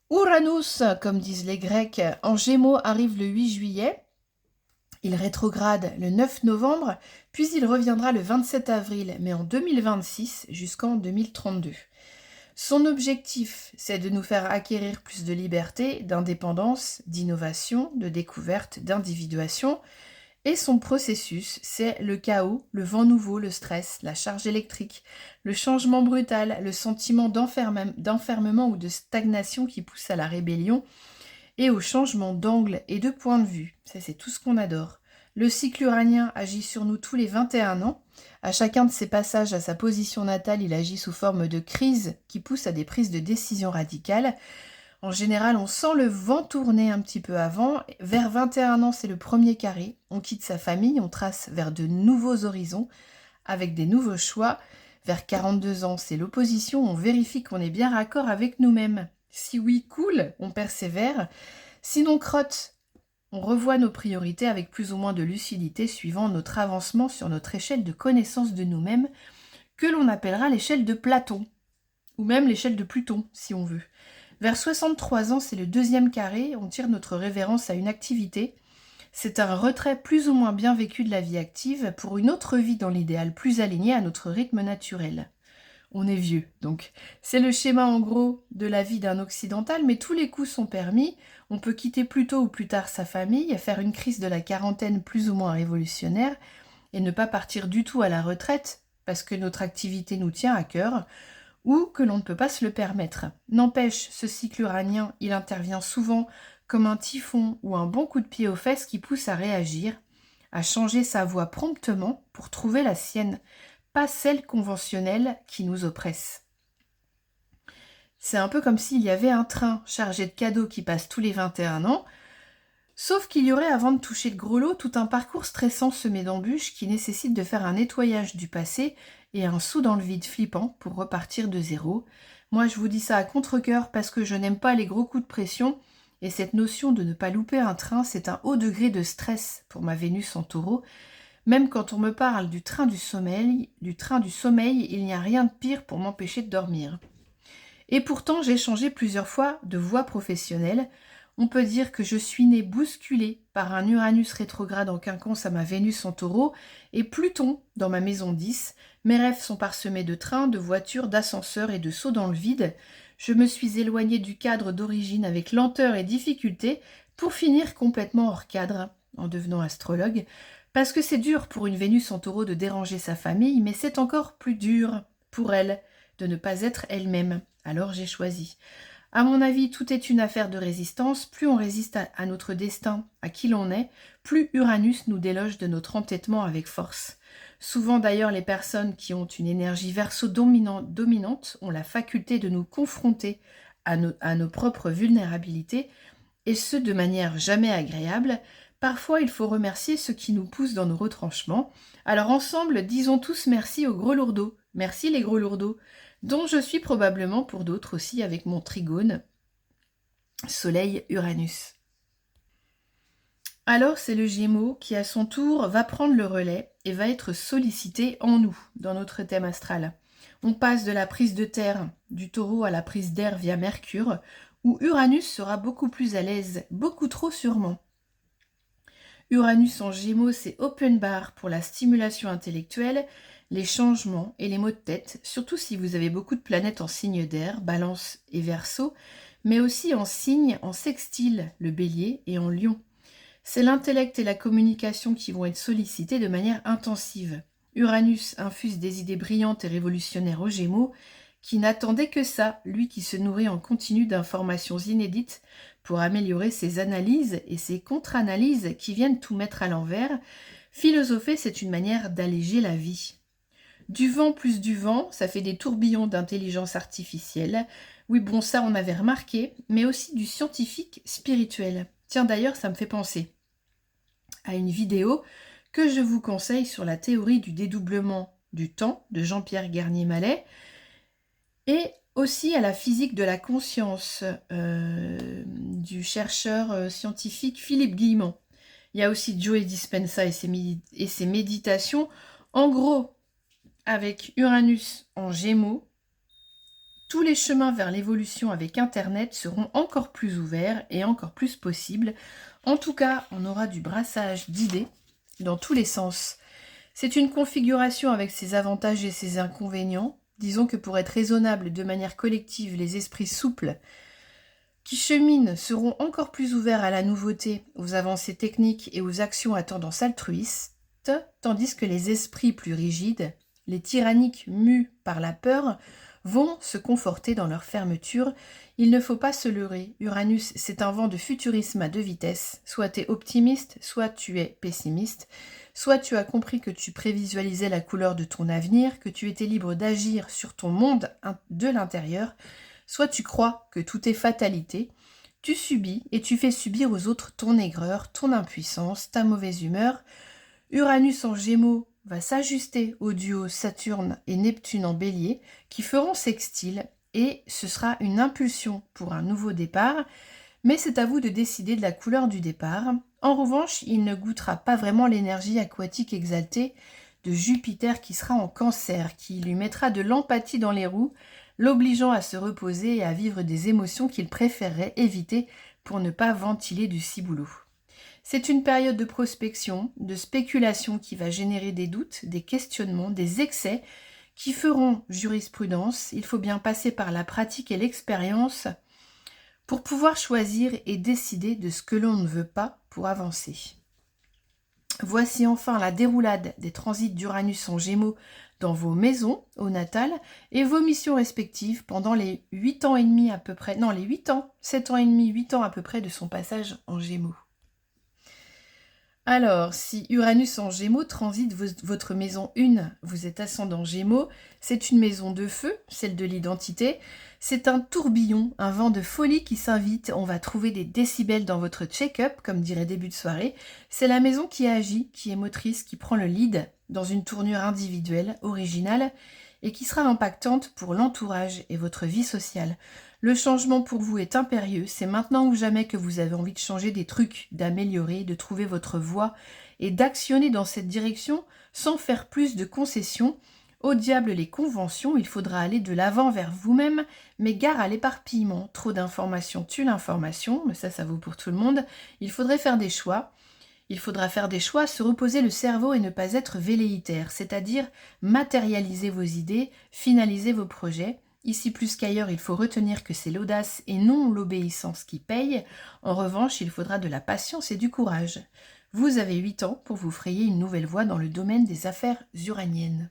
Uranus, comme disent les Grecs, en Gémeaux arrive le 8 juillet. Il rétrograde le 9 novembre, puis il reviendra le 27 avril, mais en 2026 jusqu'en 2032. Son objectif, c'est de nous faire acquérir plus de liberté, d'indépendance, d'innovation, de découverte, d'individuation. Et son processus, c'est le chaos, le vent nouveau, le stress, la charge électrique, le changement brutal, le sentiment d'enfermement ou de stagnation qui pousse à la rébellion et au changement d'angle et de point de vue. Ça, c'est tout ce qu'on adore. Le cycle uranien agit sur nous tous les 21 ans. À chacun de ses passages à sa position natale, il agit sous forme de crise qui pousse à des prises de décision radicales. En général, on sent le vent tourner un petit peu avant. Vers 21 ans, c'est le premier carré. On quitte sa famille, on trace vers de nouveaux horizons avec des nouveaux choix. Vers 42 ans, c'est l'opposition. On vérifie qu'on est bien raccord avec nous-mêmes. Si oui, cool, on persévère. Sinon, crotte, on revoit nos priorités avec plus ou moins de lucidité suivant notre avancement sur notre échelle de connaissance de nous-mêmes, que l'on appellera l'échelle de Platon, ou même l'échelle de Pluton, si on veut. Vers 63 ans, c'est le deuxième carré, on tire notre révérence à une activité. C'est un retrait plus ou moins bien vécu de la vie active pour une autre vie dans l'idéal plus alignée à notre rythme naturel. On est vieux, donc c'est le schéma en gros de la vie d'un occidental, mais tous les coups sont permis. On peut quitter plus tôt ou plus tard sa famille, faire une crise de la quarantaine plus ou moins révolutionnaire, et ne pas partir du tout à la retraite, parce que notre activité nous tient à cœur, ou que l'on ne peut pas se le permettre. N'empêche, ce cycle uranien, il intervient souvent comme un typhon ou un bon coup de pied aux fesses qui pousse à réagir, à changer sa voie promptement pour trouver la sienne, pas celle conventionnelle qui nous oppresse. C'est un peu comme s'il y avait un train chargé de cadeaux qui passe tous les 21 ans, sauf qu'il y aurait, avant de toucher le gros lot, tout un parcours stressant semé d'embûches qui nécessite de faire un nettoyage du passé et un saut dans le vide flippant pour repartir de zéro. Moi, je vous dis ça à contre-cœur parce que je n'aime pas les gros coups de pression, et cette notion de ne pas louper un train, c'est un haut degré de stress pour ma Vénus en taureau. Même quand on me parle du train du sommeil, il n'y a rien de pire pour m'empêcher de dormir. Et pourtant, j'ai changé plusieurs fois de voie professionnelle. On peut dire que je suis née bousculée par un Uranus rétrograde en quinconce à ma Vénus en taureau et Pluton dans ma maison 10. Mes rêves sont parsemés de trains, de voitures, d'ascenseurs et de sauts dans le vide. Je me suis éloignée du cadre d'origine avec lenteur et difficulté pour finir complètement hors cadre en devenant astrologue. Parce que c'est dur pour une Vénus en taureau de déranger sa famille, mais c'est encore plus dur pour elle de ne pas être elle-même. Alors j'ai choisi. À mon avis, tout est une affaire de résistance. Plus on résiste à notre destin, à qui l'on est, plus Uranus nous déloge de notre entêtement avec force. Souvent d'ailleurs, les personnes qui ont une énergie verso-dominante ont la faculté de nous confronter à nos propres vulnérabilités, et ce de manière jamais agréable. Parfois, il faut remercier ceux qui nous poussent dans nos retranchements. Alors ensemble, disons tous merci aux gros lourdeaux. Merci les gros lourdeaux, dont je suis probablement pour d'autres aussi avec mon trigone Soleil-Uranus. Alors c'est le Gémeaux qui à son tour va prendre le relais et va être sollicité en nous, dans notre thème astral. On passe de la prise de terre du taureau à la prise d'air via Mercure, où Uranus sera beaucoup plus à l'aise, beaucoup trop sûrement. Uranus en Gémeaux, c'est open bar pour la stimulation intellectuelle, les changements et les maux de tête, surtout si vous avez beaucoup de planètes en signe d'air, Balance et Verseau, mais aussi en signe en sextile, le Bélier, et en Lion. C'est l'intellect et la communication qui vont être sollicités de manière intensive. Uranus infuse des idées brillantes et révolutionnaires aux Gémeaux, qui n'attendait que ça, lui qui se nourrit en continu d'informations inédites pour améliorer ses analyses et ses contre-analyses qui viennent tout mettre à l'envers. Philosopher, c'est une manière d'alléger la vie. Du vent plus du vent, ça fait des tourbillons d'intelligence artificielle. Oui, bon, ça on avait remarqué, mais aussi du scientifique spirituel. Tiens, d'ailleurs, ça me fait penser à une vidéo que je vous conseille sur la théorie du dédoublement du temps de Jean-Pierre Garnier-Mallet et aussi à la physique de la conscience du chercheur scientifique Philippe Guillemont. Il y a aussi Joe Dispenza et ses méditations. En gros, avec Uranus en Gémeaux, Tous les chemins vers l'évolution avec Internet seront encore plus ouverts et encore plus possibles. En tout cas, on aura du brassage d'idées dans tous les sens. C'est une configuration avec ses avantages et ses inconvénients. Disons que pour être raisonnable de manière collective, les esprits souples qui cheminent seront encore plus ouverts à la nouveauté, aux avancées techniques et aux actions à tendance altruiste, tandis que les esprits plus rigides, les tyranniques mus par la peur, vont se conforter dans leur fermeture. Il ne faut pas se leurrer. Uranus, c'est un vent de futurisme à deux vitesses. Soit tu es optimiste, soit tu es pessimiste. Soit tu as compris que tu prévisualisais la couleur de ton avenir, que tu étais libre d'agir sur ton monde de l'intérieur. Soit tu crois que tout est fatalité. Tu subis et tu fais subir aux autres ton aigreur, ton impuissance, ta mauvaise humeur. Uranus en Gémeaux va s'ajuster au duo Saturne et Neptune en Bélier qui feront sextile et ce sera une impulsion pour un nouveau départ, mais c'est à vous de décider de la couleur du départ. En revanche, il ne goûtera pas vraiment l'énergie aquatique exaltée de Jupiter qui sera en Cancer, qui lui mettra de l'empathie dans les roues, l'obligeant à se reposer et à vivre des émotions qu'il préférerait éviter pour ne pas ventiler du ciboulot. C'est une période de prospection, de spéculation qui va générer des doutes, des questionnements, des excès qui feront jurisprudence. Il faut bien passer par la pratique et l'expérience pour pouvoir choisir et décider de ce que l'on ne veut pas pour avancer. Voici enfin la déroulade des transits d'Uranus en Gémeaux dans vos maisons au natal et vos missions respectives pendant les 8 ans et demi à peu près, non les 8 ans, 7 ans et demi, 8 ans à peu près de son passage en Gémeaux. Alors, si Uranus en Gémeaux transite votre maison 1, vous êtes ascendant Gémeaux, c'est une maison de feu, celle de l'identité. C'est un tourbillon, un vent de folie qui s'invite. On va trouver des décibels dans votre check-up, comme dirait début de soirée. C'est la maison qui agit, qui est motrice, qui prend le lead dans une tournure individuelle, originale, et qui sera impactante pour l'entourage et votre vie sociale. Le changement pour vous est impérieux, c'est maintenant ou jamais que vous avez envie de changer des trucs, d'améliorer, de trouver votre voie et d'actionner dans cette direction sans faire plus de concessions. Au diable les conventions, il faudra aller de l'avant vers vous-même, mais gare à l'éparpillement. Trop d'informations tue l'information, mais ça vaut pour tout le monde. Il faudrait faire des choix. Il faudra faire des choix, se reposer le cerveau et ne pas être velléitaire, c'est-à-dire matérialiser vos idées, finaliser vos projets. Ici plus qu'ailleurs, il faut retenir que c'est l'audace et non l'obéissance qui paye. En revanche, il faudra de la patience et du courage. Vous avez 8 ans pour vous frayer une nouvelle voie dans le domaine des affaires uraniennes.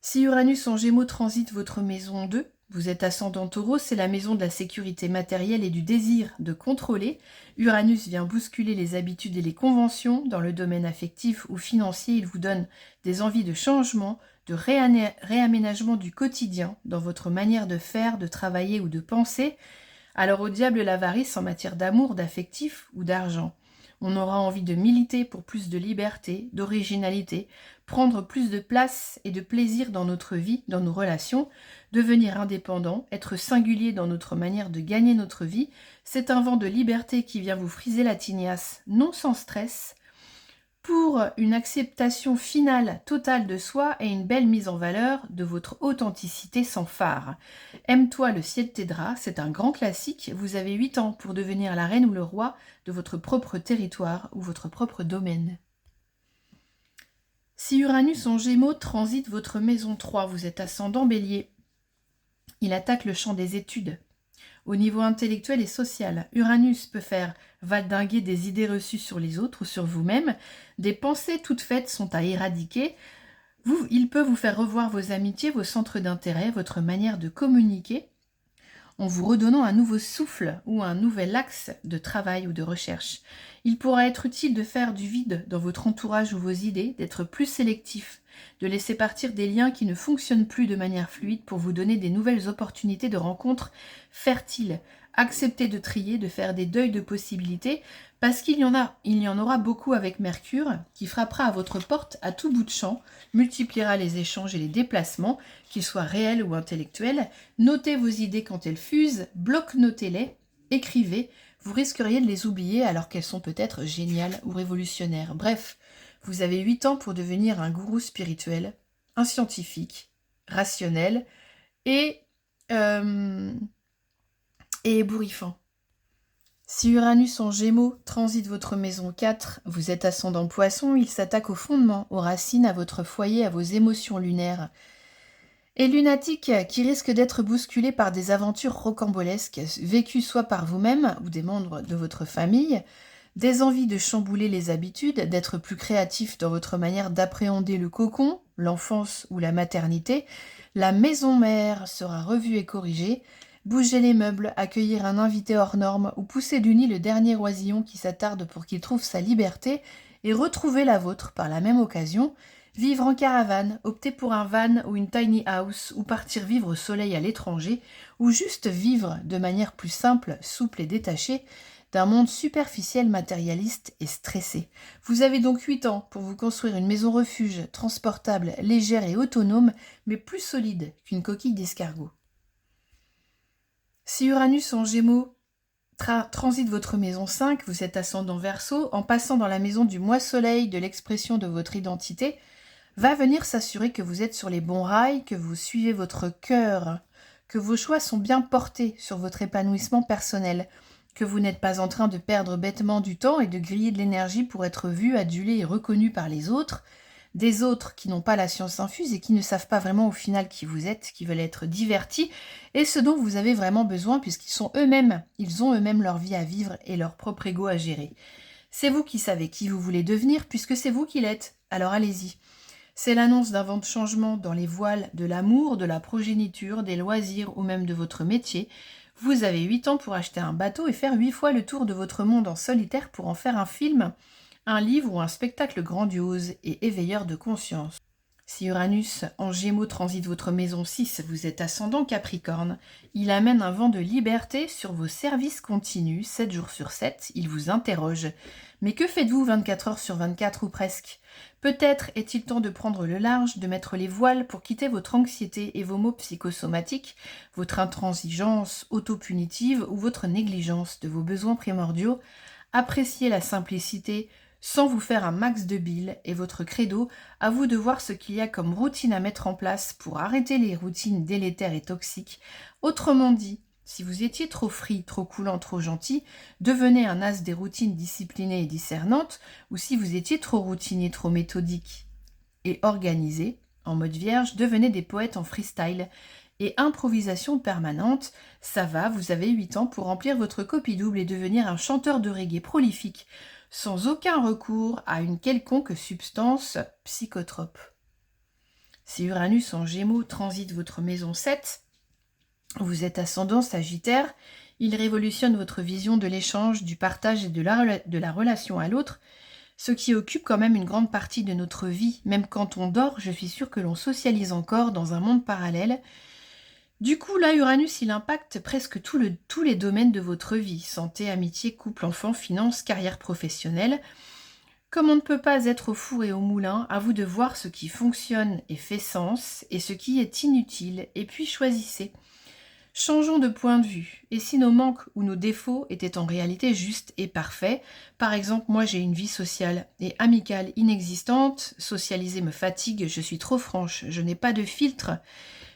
Si Uranus en Gémeaux transite votre maison 2, vous êtes ascendant Taureau, c'est la maison de la sécurité matérielle et du désir de contrôler. Uranus vient bousculer les habitudes et les conventions dans le domaine affectif ou financier. Il vous donne des envies de changement, de réaménagement du quotidien dans votre manière de faire, de travailler ou de penser. Alors au diable l'avarice en matière d'amour, d'affectif ou d'argent. On aura envie de militer pour plus de liberté, d'originalité, prendre plus de place et de plaisir dans notre vie, dans nos relations, devenir indépendant, être singulier dans notre manière de gagner notre vie. C'est un vent de liberté qui vient vous friser la tignasse, non sans stress, pour une acceptation finale totale de soi et une belle mise en valeur de votre authenticité sans phare. Aime-toi, le ciel t'aidera, c'est un grand classique. Vous avez 8 ans pour devenir la reine ou le roi de votre propre territoire ou votre propre domaine. Si Uranus en Gémeaux transite votre maison 3, vous êtes ascendant Bélier. Il attaque le champ des études. Au niveau intellectuel et social, Uranus peut faire valdinguer des idées reçues sur les autres ou sur vous-même. Des pensées toutes faites sont à éradiquer. Il peut vous faire revoir vos amitiés, vos centres d'intérêt, votre manière de communiquer, en vous redonnant un nouveau souffle ou un nouvel axe de travail ou de recherche. Il pourra être utile de faire du vide dans votre entourage ou vos idées, d'être plus sélectif, de laisser partir des liens qui ne fonctionnent plus de manière fluide pour vous donner des nouvelles opportunités de rencontres fertiles. Accepter de trier, de faire des deuils de possibilités, parce qu'il y en aura beaucoup avec Mercure, qui frappera à votre porte à tout bout de champ, multipliera les échanges et les déplacements, qu'ils soient réels ou intellectuels. Notez vos idées quand elles fusent, bloc-notez-les, écrivez, vous risqueriez de les oublier alors qu'elles sont peut-être géniales ou révolutionnaires. Bref, vous avez 8 ans pour devenir un gourou spirituel, un scientifique, rationnel et, et ébouriffant. Si Uranus en Gémeaux transite votre maison 4, vous êtes ascendant Poisson, il s'attaque au fondement, aux racines, à votre foyer, à vos émotions lunaires. Et lunatique qui risque d'être bousculé par des aventures rocambolesques, vécues soit par vous-même ou des membres de votre famille, des envies de chambouler les habitudes, d'être plus créatif dans votre manière d'appréhender le cocon, l'enfance ou la maternité, la maison mère sera revue et corrigée. Bouger les meubles, accueillir un invité hors norme ou pousser du nid le dernier oisillon qui s'attarde pour qu'il trouve sa liberté et retrouver la vôtre par la même occasion, vivre en caravane, opter pour un van ou une tiny house ou partir vivre au soleil à l'étranger ou juste vivre de manière plus simple, souple et détachée d'un monde superficiel, matérialiste et stressé. Vous avez donc 8 ans pour vous construire une maison refuge, transportable, légère et autonome, mais plus solide qu'une coquille d'escargot. Si Uranus en Gémeaux transite votre maison 5, vous êtes ascendant Verseau, en passant dans la maison du mois soleil de l'expression de votre identité, va venir s'assurer que vous êtes sur les bons rails, que vous suivez votre cœur, que vos choix sont bien portés sur votre épanouissement personnel, que vous n'êtes pas en train de perdre bêtement du temps et de griller de l'énergie pour être vu, adulé et reconnu par les autres, des autres qui n'ont pas la science infuse et qui ne savent pas vraiment au final qui vous êtes, qui veulent être divertis, et ce dont vous avez vraiment besoin puisqu'ils ont eux-mêmes leur vie à vivre et leur propre ego à gérer. C'est vous qui savez qui vous voulez devenir puisque c'est vous qui l'êtes, alors allez-y. C'est l'annonce d'un vent de changement dans les voiles de l'amour, de la progéniture, des loisirs ou même de votre métier. Vous avez 8 ans pour acheter un bateau et faire 8 fois le tour de votre monde en solitaire pour en faire un film, un livre ou un spectacle grandiose et éveilleur de conscience. Si Uranus en Gémeaux transite votre maison 6, vous êtes ascendant Capricorne. Il amène un vent de liberté sur vos services continus, 7 jours sur 7, il vous interroge. Mais que faites-vous 24 heures sur 24 ou presque? Peut-être est-il temps de prendre le large, de mettre les voiles pour quitter votre anxiété et vos maux psychosomatiques, votre intransigeance autopunitive ou votre négligence de vos besoins primordiaux. Appréciez la simplicité, sans vous faire un max de bile et votre credo, à vous de voir ce qu'il y a comme routine à mettre en place pour arrêter les routines délétères et toxiques. Autrement dit, si vous étiez trop free, trop coulant, trop gentil, devenez un as des routines disciplinées et discernantes, ou si vous étiez trop routinier, trop méthodique et organisé, en mode vierge, devenez des poètes en freestyle et improvisation permanente. Ça va, vous avez 8 ans pour remplir votre copie double et devenir un chanteur de reggae prolifique, sans aucun recours à une quelconque substance psychotrope. Si Uranus en Gémeaux transite votre maison 7, vous êtes ascendant Sagittaire, il révolutionne votre vision de l'échange, du partage et de la relation à l'autre, ce qui occupe quand même une grande partie de notre vie. Même quand on dort, je suis sûre que l'on socialise encore dans un monde parallèle. Du coup, là, Uranus, il impacte presque tous les domaines de votre vie. Santé, amitié, couple, enfant, finances, carrière professionnelle. Comme on ne peut pas être au four et au moulin, à vous de voir ce qui fonctionne et fait sens, et ce qui est inutile, et puis choisissez. Changeons de point de vue. Et si nos manques ou nos défauts étaient en réalité justes et parfaits, par exemple, moi j'ai une vie sociale et amicale inexistante, socialiser me fatigue, je suis trop franche, je n'ai pas de filtre,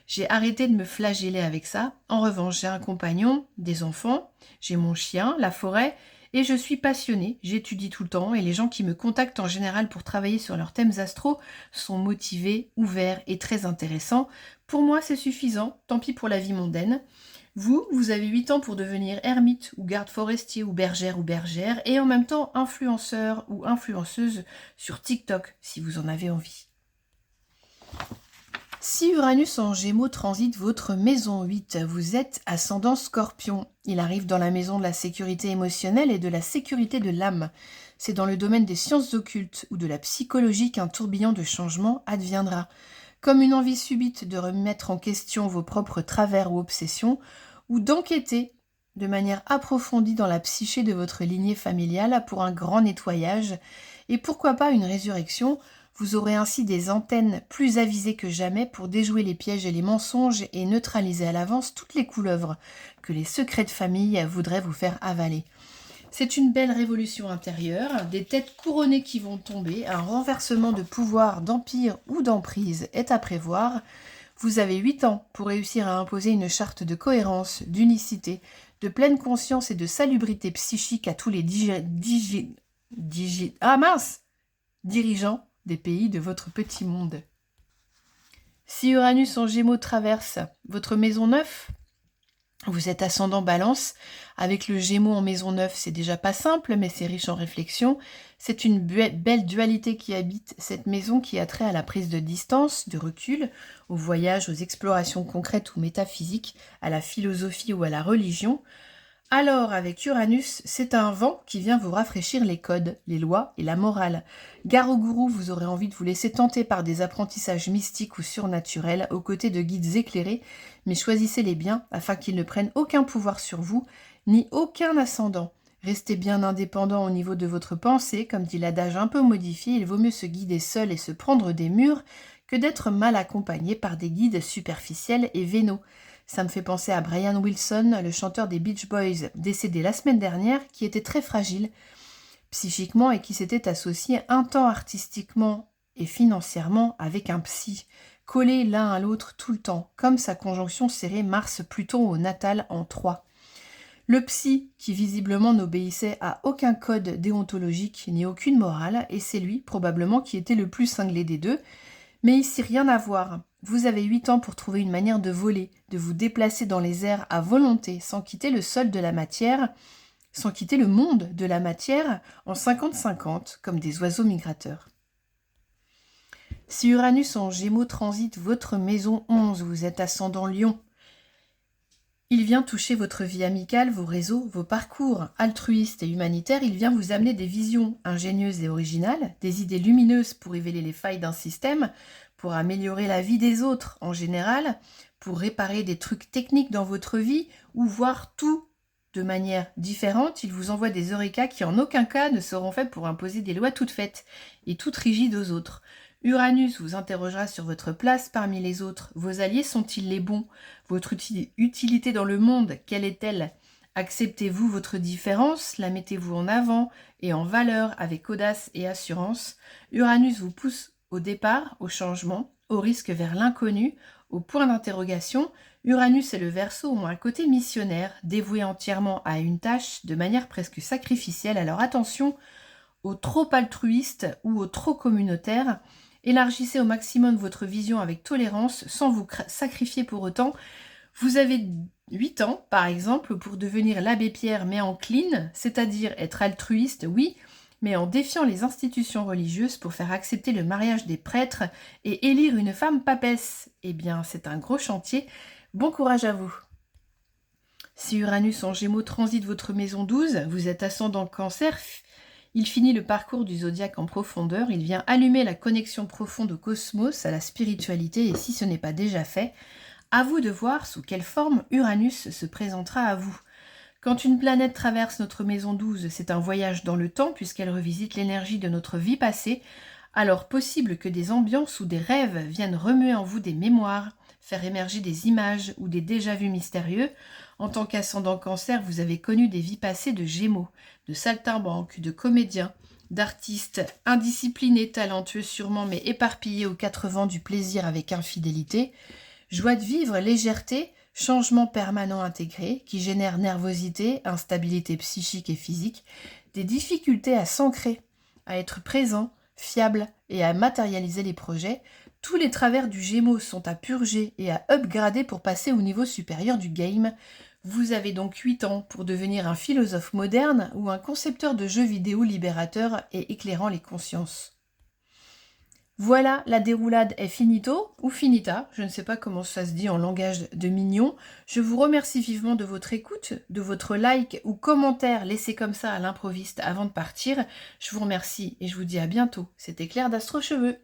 j'ai arrêté de me flageller avec ça. En revanche, j'ai un compagnon, des enfants, j'ai mon chien, la forêt, et je suis passionnée, j'étudie tout le temps, et les gens qui me contactent en général pour travailler sur leurs thèmes astro sont motivés, ouverts et très intéressants. Pour moi, c'est suffisant, tant pis pour la vie mondaine. Vous avez 8 ans pour devenir ermite ou garde forestier ou bergère, et en même temps influenceur ou influenceuse sur TikTok, si vous en avez envie. Si Uranus en Gémeaux transite votre maison 8, vous êtes ascendant Scorpion. Il arrive dans la maison de la sécurité émotionnelle et de la sécurité de l'âme. C'est dans le domaine des sciences occultes ou de la psychologie qu'un tourbillon de changement adviendra. Comme une envie subite de remettre en question vos propres travers ou obsessions, ou d'enquêter de manière approfondie dans la psyché de votre lignée familiale pour un grand nettoyage, et pourquoi pas une résurrection. Vous aurez ainsi des antennes plus avisées que jamais pour déjouer les pièges et les mensonges et neutraliser à l'avance toutes les couleuvres que les secrets de famille voudraient vous faire avaler. C'est une belle révolution intérieure, des têtes couronnées qui vont tomber, un renversement de pouvoir, d'empire ou d'emprise est à prévoir. Vous avez 8 ans pour réussir à imposer une charte de cohérence, d'unicité, de pleine conscience et de salubrité psychique à tous les dirigeants des pays de votre petit monde. Si Uranus en Gémeaux traverse votre maison 9, vous êtes ascendant Balance. Avec le Gémeaux en maison 9, c'est déjà pas simple, mais c'est riche en réflexion. C'est une belle dualité qui habite cette maison qui a trait à la prise de distance, de recul, au voyage, aux explorations concrètes ou métaphysiques, à la philosophie ou à la religion. Alors, avec Uranus, c'est un vent qui vient vous rafraîchir les codes, les lois et la morale. Gare au gourou, vous aurez envie de vous laisser tenter par des apprentissages mystiques ou surnaturels aux côtés de guides éclairés, mais choisissez-les bien afin qu'ils ne prennent aucun pouvoir sur vous, ni aucun ascendant. Restez bien indépendant au niveau de votre pensée, comme dit l'adage un peu modifié, il vaut mieux se guider seul et se prendre des murs que d'être mal accompagné par des guides superficiels et vénaux. Ça me fait penser à Brian Wilson, le chanteur des Beach Boys, décédé la semaine dernière, qui était très fragile psychiquement et qui s'était associé un temps artistiquement et financièrement avec un psy, collés l'un à l'autre tout le temps, comme sa conjonction serrée Mars-Pluton au natal en 3. Le psy, qui visiblement n'obéissait à aucun code déontologique ni aucune morale, et c'est lui, probablement, qui était le plus cinglé des deux. Mais ici, rien à voir. Vous avez 8 ans pour trouver une manière de voler, de vous déplacer dans les airs à volonté, sans quitter le sol de la matière, sans quitter le monde de la matière, en 50-50, comme des oiseaux migrateurs. Si Uranus en Gémeaux transite votre maison 11, vous êtes ascendant Lion. Il vient toucher votre vie amicale, vos réseaux, vos parcours altruistes et humanitaires. Il vient vous amener des visions ingénieuses et originales, des idées lumineuses pour révéler les failles d'un système, pour améliorer la vie des autres en général, pour réparer des trucs techniques dans votre vie ou voir tout de manière différente. Il vous envoie des eureka qui en aucun cas ne seront faits pour imposer des lois toutes faites et toutes rigides aux autres. Uranus vous interrogera sur votre place parmi les autres. Vos alliés sont-ils les bons? Votre utilité dans le monde, quelle est-elle? Acceptez-vous votre différence? La mettez-vous en avant et en valeur avec audace et assurance? Uranus vous pousse au départ, au changement, au risque vers l'inconnu, au point d'interrogation. Uranus et le Verseau ont un côté missionnaire, dévoué entièrement à une tâche de manière presque sacrificielle. Alors attention aux trop altruistes ou aux trop communautaires. Élargissez au maximum votre vision avec tolérance sans vous sacrifier pour autant. Vous avez 8 ans, par exemple, pour devenir l'abbé Pierre mais en clean, c'est-à-dire être altruiste, oui, mais en défiant les institutions religieuses pour faire accepter le mariage des prêtres et élire une femme papesse. Eh bien, c'est un gros chantier. Bon courage à vous. Si Uranus en Gémeaux transite votre maison 12, vous êtes ascendant Cancer. Il finit le parcours du zodiaque en profondeur, il vient allumer la connexion profonde au cosmos, à la spiritualité, et si ce n'est pas déjà fait, à vous de voir sous quelle forme Uranus se présentera à vous. Quand une planète traverse notre maison 12, c'est un voyage dans le temps, puisqu'elle revisite l'énergie de notre vie passée, alors possible que des ambiances ou des rêves viennent remuer en vous des mémoires, faire émerger des images ou des déjà-vus mystérieux. En tant qu'ascendant Cancer, vous avez connu des vies passées de Gémeaux, de saltimbanques, de comédiens, d'artistes indisciplinés, talentueux sûrement, mais éparpillés aux 4 vents du plaisir avec infidélité. Joie de vivre, légèreté, changement permanent intégré qui génère nervosité, instabilité psychique et physique, des difficultés à s'ancrer, à être présent, fiable et à matérialiser les projets. Tous les travers du Gémeaux sont à purger et à upgrader pour passer au niveau supérieur du game. Vous avez donc 8 ans pour devenir un philosophe moderne ou un concepteur de jeux vidéo libérateur et éclairant les consciences. Voilà, la déroulade est finito ou finita, je ne sais pas comment ça se dit en langage de mignon. Je vous remercie vivement de votre écoute, de votre like ou commentaire laissé comme ça à l'improviste avant de partir. Je vous remercie et je vous dis à bientôt. C'était Claire d'Astro Cheveux.